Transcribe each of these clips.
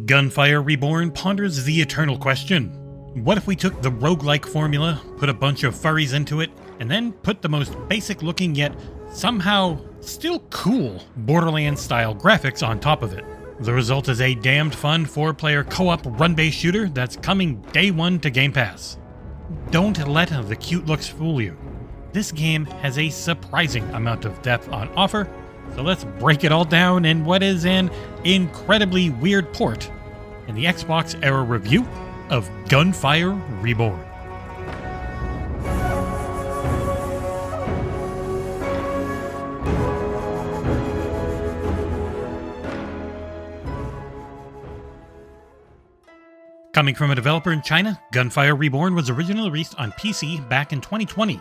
Gunfire Reborn ponders the eternal question. What if we took the roguelike formula, put a bunch of furries into it, and then put the most basic looking yet somehow still cool Borderlands-style graphics on top of it? The result is a damned fun 4-player co-op run-based shooter that's coming day one to Game Pass. Don't let the cute looks fool you. This game has a surprising amount of depth on offer, so let's break it all down in what is an incredibly weird port in the XboxEra review of Gunfire Reborn. Coming from a developer in China, Gunfire Reborn was originally released on PC back in 2020.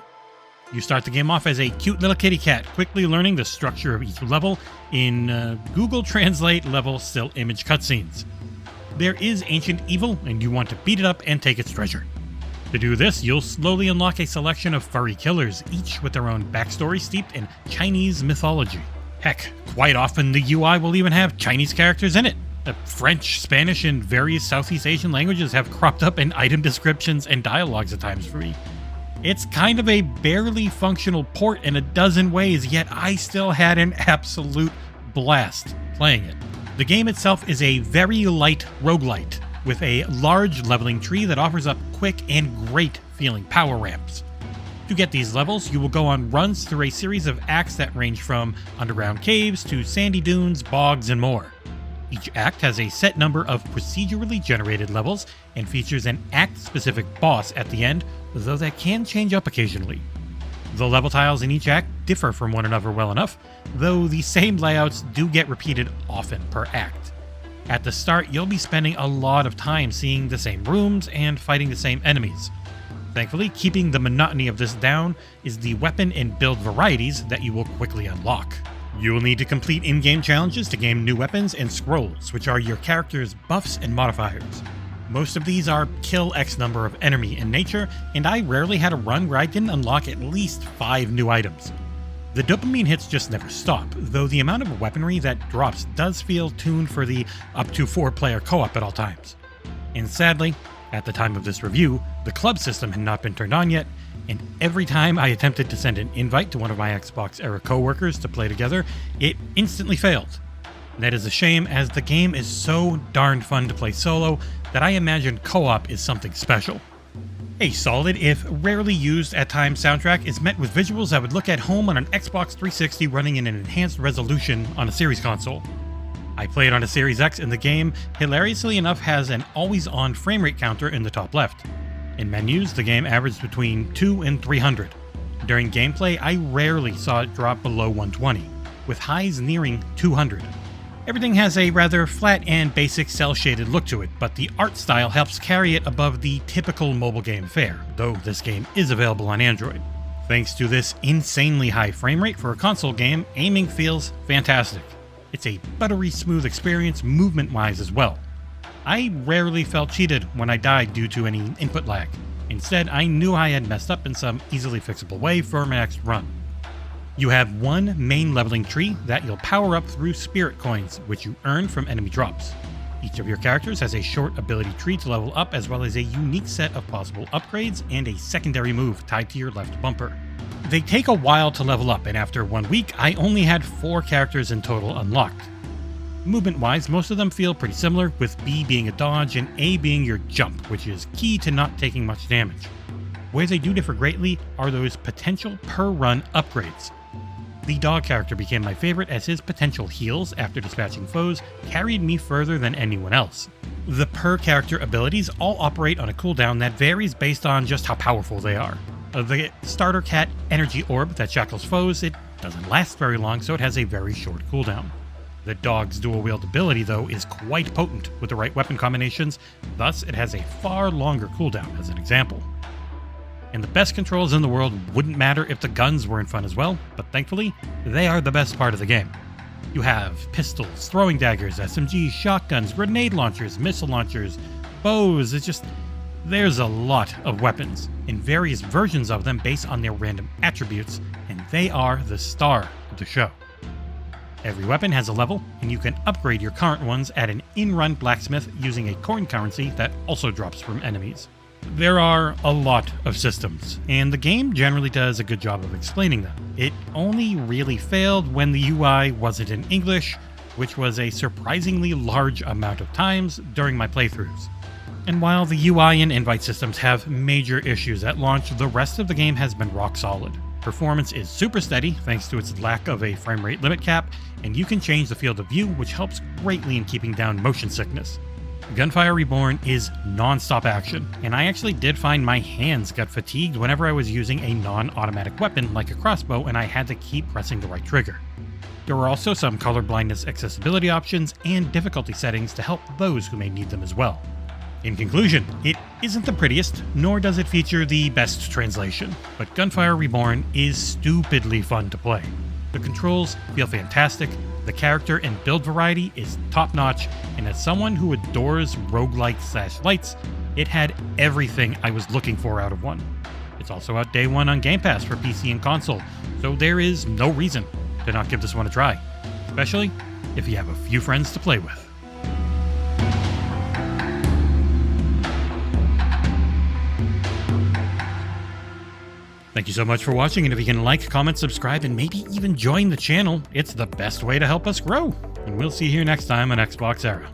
You start the game off as a cute little kitty cat, quickly learning the structure of each level in Google Translate level still image cutscenes. There is ancient evil, and you want to beat it up and take its treasure. To do this, you'll slowly unlock a selection of furry killers, each with their own backstory steeped in Chinese mythology. Heck, quite often the UI will even have Chinese characters in it. French, Spanish, and various Southeast Asian languages have cropped up in item descriptions and dialogues at times for me. It's kind of a barely functional port in a dozen ways, yet I still had an absolute blast playing it. The game itself is a very light roguelite, with a large leveling tree that offers up quick and great feeling power ramps. To get these levels, you will go on runs through a series of acts that range from underground caves to sandy dunes, bogs, and more. Each act has a set number of procedurally generated levels and features an act-specific boss at the end, though that can change up occasionally. The level tiles in each act differ from one another well enough, though the same layouts do get repeated often per act. At the start, you'll be spending a lot of time seeing the same rooms and fighting the same enemies. Thankfully, keeping the monotony of this down is the weapon and build varieties that you will quickly unlock. You will need to complete in-game challenges to gain new weapons and scrolls, which are your character's buffs and modifiers. Most of these are kill X number of enemy in nature, and I rarely had a run where I didn't unlock at least 5 new items. The dopamine hits just never stop, though the amount of weaponry that drops does feel tuned for the up to 4-player co-op at all times. And sadly, at the time of this review, the club system had not been turned on yet, and every time I attempted to send an invite to one of my XboxEra co-workers to play together, it instantly failed. That is a shame, as the game is so darn fun to play solo that I imagine co-op is something special. A solid, if rarely used at times, soundtrack is met with visuals that would look at home on an Xbox 360 running in an enhanced resolution on a Series console. I played on a Series X, and the game, hilariously enough, has an always-on frame rate counter in the top left. In menus, the game averaged between 2 and 300. During gameplay, I rarely saw it drop below 120, with highs nearing 200. Everything has a rather flat and basic cel-shaded look to it, but the art style helps carry it above the typical mobile game fare, though this game is available on Android. Thanks to this insanely high frame rate for a console game, aiming feels fantastic. It's a buttery smooth experience movement-wise as well. I rarely felt cheated when I died due to any input lag. Instead, I knew I had messed up in some easily fixable way for my next run. You have one main leveling tree that you'll power up through spirit coins, which you earn from enemy drops. Each of your characters has a short ability tree to level up, as well as a unique set of possible upgrades and a secondary move tied to your left bumper. They take a while to level up, and after 1 week, I only had 4 characters in total unlocked. Movement-wise, most of them feel pretty similar, with B being a dodge and A being your jump, which is key to not taking much damage. Where they do differ greatly are those potential per-run upgrades. The dog character became my favorite, as his potential heals after dispatching foes carried me further than anyone else. The per-character abilities all operate on a cooldown that varies based on just how powerful they are. The starter cat energy orb that shackles foes, it doesn't last very long, so it has a very short cooldown. The dog's dual-wield ability, though, is quite potent with the right weapon combinations, thus it has a far longer cooldown, as an example. And the best controls in the world wouldn't matter if the guns weren't fun as well, but thankfully, they are the best part of the game. You have pistols, throwing daggers, SMGs, shotguns, grenade launchers, missile launchers, bows, there's a lot of weapons, and various versions of them based on their random attributes, and they are the star of the show. Every weapon has a level, and you can upgrade your current ones at an in-run blacksmith using a coin currency that also drops from enemies. There are a lot of systems, and the game generally does a good job of explaining them. It only really failed when the UI wasn't in English, which was a surprisingly large amount of times during my playthroughs. And while the UI and invite systems have major issues at launch, the rest of the game has been rock solid. Performance is super steady thanks to its lack of a frame rate limit cap, and you can change the field of view, which helps greatly in keeping down motion sickness. Gunfire Reborn is non-stop action, and I actually did find my hands got fatigued whenever I was using a non-automatic weapon like a crossbow and I had to keep pressing the right trigger. There were also some color blindness accessibility options and difficulty settings to help those who may need them as well. In conclusion, it isn't the prettiest, nor does it feature the best translation, but Gunfire Reborn is stupidly fun to play. The controls feel fantastic, the character and build variety is top-notch, and as someone who adores roguelite/lights, it had everything I was looking for out of one. It's also out day one on Game Pass for PC and console, so there is no reason to not give this one a try, especially if you have a few friends to play with. Thank you so much for watching, and if you can like, comment, subscribe, and maybe even join the channel, it's the best way to help us grow. And we'll see you here next time on XboxEra.